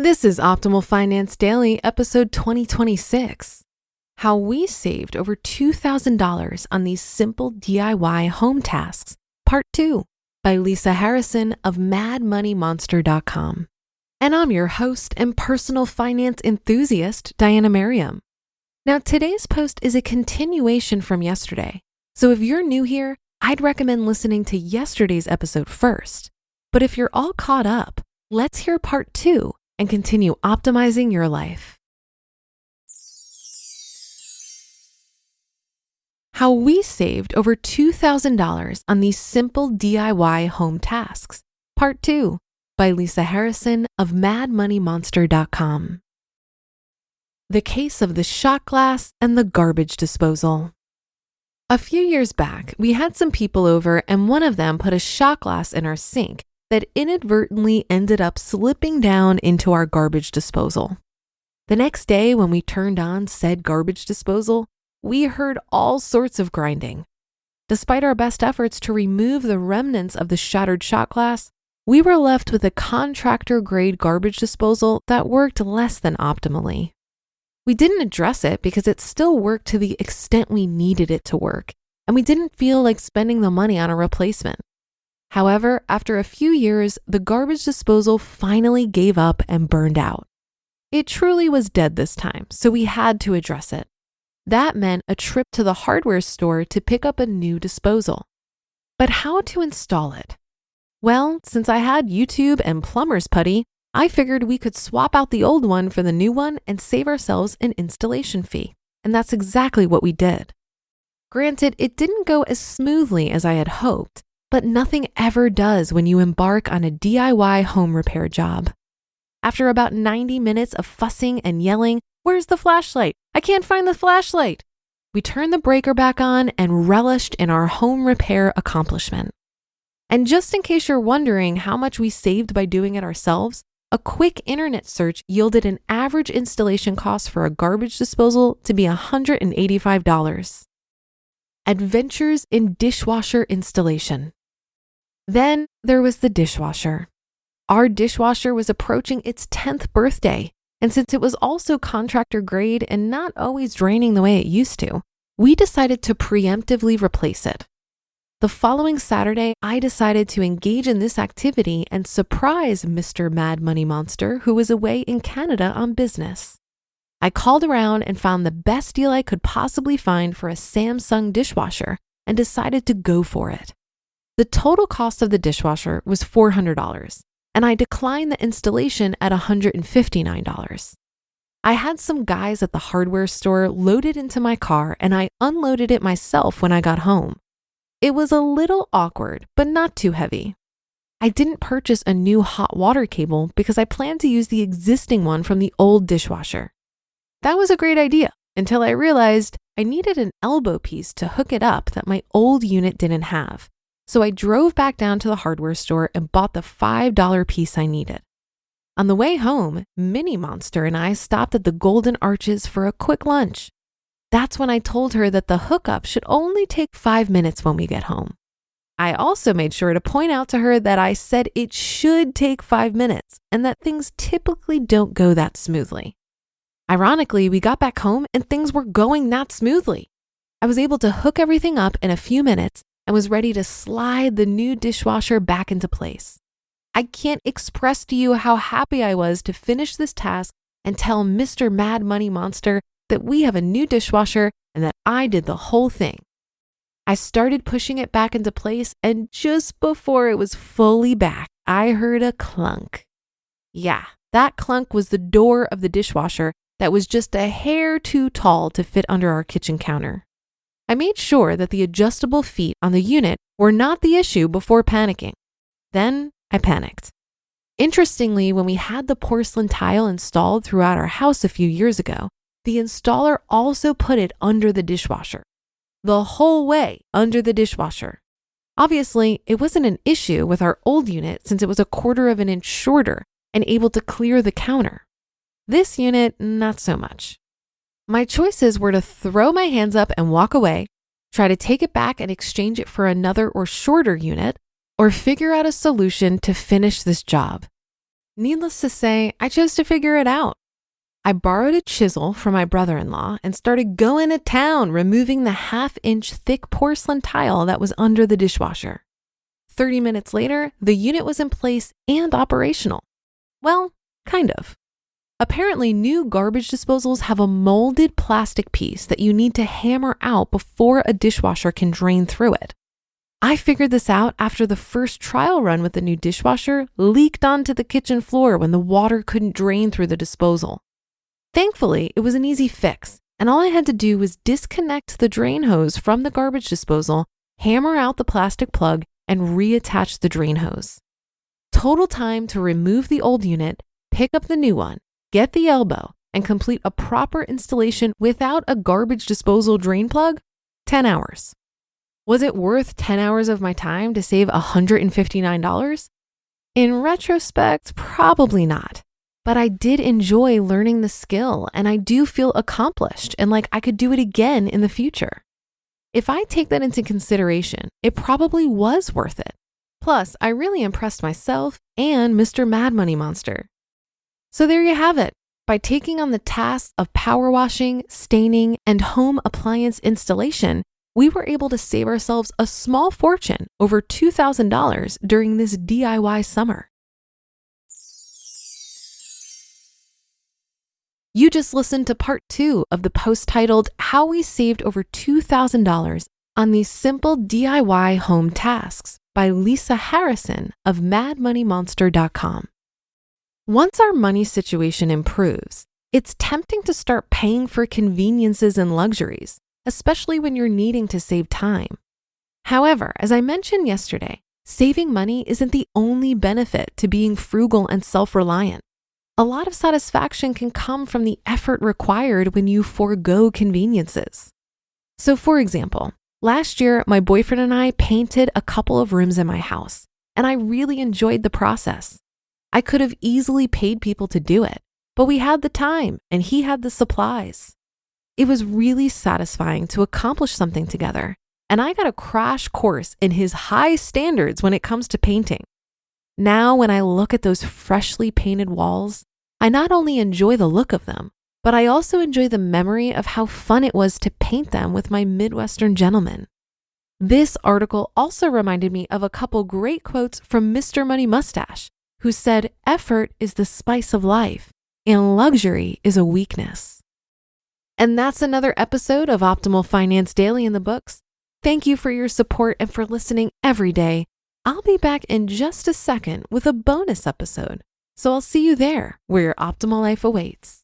This is Optimal Finance Daily, episode 2026. How we saved over $2,000 on these simple DIY home tasks, part 2, by Lisa Harrison of MadMoneyMonster.com. And I'm your host and personal finance enthusiast, Diana Merriam. Now, today's post is a continuation from yesterday. So if you're new here, I'd recommend listening to yesterday's episode first. But if you're all caught up, let's hear part 2 and continue optimizing your life. How we saved over $2,000 on these simple DIY home tasks, part 2, by Lisa Harrison of MadMoneyMonster.com. The case of the shot glass and the garbage disposal. A few years back, we had some people over and one of them put a shot glass in our sink that inadvertently ended up slipping down into our garbage disposal. The next day, when we turned on said garbage disposal, we heard all sorts of grinding. Despite our best efforts to remove the remnants of the shattered shot glass, we were left with a contractor-grade garbage disposal that worked less than optimally. We didn't address it because it still worked to the extent we needed it to work, and we didn't feel like spending the money on a replacement. However, after a few years, the garbage disposal finally gave up and burned out. It truly was dead this time, so we had to address it. That meant a trip to the hardware store to pick up a new disposal. But how to install it? Well, since I had YouTube and plumber's putty, I figured we could swap out the old one for the new one and save ourselves an installation fee. And that's exactly what we did. Granted, it didn't go as smoothly as I had hoped, but nothing ever does when you embark on a DIY home repair job. After about 90 minutes of fussing and yelling, "Where's the flashlight? I can't find the flashlight!" we turned the breaker back on and relished in our home repair accomplishment. And just in case you're wondering how much we saved by doing it ourselves, a quick internet search yielded an average installation cost for a garbage disposal to be $185. Adventures in dishwasher installation. Then there was the dishwasher. Our dishwasher was approaching its 10th birthday, and since it was also contractor grade and not always draining the way it used to, we decided to preemptively replace it. The following Saturday, I decided to engage in this activity and surprise Mr. Mad Money Monster, who was away in Canada on business. I called around and found the best deal I could possibly find for a Samsung dishwasher and decided to go for it. The total cost of the dishwasher was $400, and I declined the installation at $159. I had some guys at the hardware store load it into my car, and I unloaded it myself when I got home. It was a little awkward, but not too heavy. I didn't purchase a new hot water cable because I planned to use the existing one from the old dishwasher. That was a great idea until I realized I needed an elbow piece to hook it up that my old unit didn't have. So I drove back down to the hardware store and bought the $5 piece I needed. On the way home, Mini Monster and I stopped at the Golden Arches for a quick lunch. That's when I told her that the hookup should only take 5 minutes when we get home. I also made sure to point out to her that I said it should take 5 minutes and that things typically don't go that smoothly. Ironically, we got back home and things were going that smoothly. I was able to hook everything up in a few minutes and was ready to slide the new dishwasher back into place. I can't express to you how happy I was to finish this task and tell Mr. Mad Money Monster that we have a new dishwasher and that I did the whole thing. I started pushing it back into place, and just before it was fully back, I heard a clunk. Yeah, that clunk was the door of the dishwasher that was just a hair too tall to fit under our kitchen counter. I made sure that the adjustable feet on the unit were not the issue before panicking. Then I panicked. Interestingly, when we had the porcelain tile installed throughout our house a few years ago, the installer also put it under the dishwasher. The whole way under the dishwasher. Obviously, it wasn't an issue with our old unit since it was 1/4 of an inch shorter and able to clear the counter. This unit, not so much. My choices were to throw my hands up and walk away, try to take it back and exchange it for another or shorter unit, or figure out a solution to finish this job. Needless to say, I chose to figure it out. I borrowed a chisel from my brother-in-law and started going to town, removing the half-inch thick porcelain tile that was under the dishwasher. 30 minutes later, the unit was in place and operational. Well, kind of. Apparently, new garbage disposals have a molded plastic piece that you need to hammer out before a dishwasher can drain through it. I figured this out after the first trial run with the new dishwasher leaked onto the kitchen floor when the water couldn't drain through the disposal. Thankfully, it was an easy fix, and all I had to do was disconnect the drain hose from the garbage disposal, hammer out the plastic plug, and reattach the drain hose. Total time to remove the old unit, pick up the new one, get the elbow, and complete a proper installation without a garbage disposal drain plug? 10 hours. Was it worth 10 hours of my time to save $159? In retrospect, probably not. But I did enjoy learning the skill, and I do feel accomplished and like I could do it again in the future. If I take that into consideration, it probably was worth it. Plus, I really impressed myself and Mr. Mad Money Monster. So there you have it. By taking on the tasks of power washing, staining, and home appliance installation, we were able to save ourselves a small fortune, over $2,000 during this DIY summer. You just listened to part 2 of the post titled How We Saved Over $2,000 on These Simple DIY Home Tasks by Lisa Harrison of madmoneymonster.com. Once our money situation improves, it's tempting to start paying for conveniences and luxuries, especially when you're needing to save time. However, as I mentioned yesterday, saving money isn't the only benefit to being frugal and self-reliant. A lot of satisfaction can come from the effort required when you forego conveniences. So for example, last year, my boyfriend and I painted a couple of rooms in my house, and I really enjoyed the process. I could have easily paid people to do it, but we had the time and he had the supplies. It was really satisfying to accomplish something together, and I got a crash course in his high standards when it comes to painting. Now, when I look at those freshly painted walls, I not only enjoy the look of them, but I also enjoy the memory of how fun it was to paint them with my Midwestern gentleman. This article also reminded me of a couple great quotes from Mr. Money Mustache, who said, "Effort is the spice of life, and luxury is a weakness." And that's another episode of Optimal Finance Daily in the books. Thank you for your support and for listening every day. I'll be back in just a second with a bonus episode. So I'll see you there where your optimal life awaits.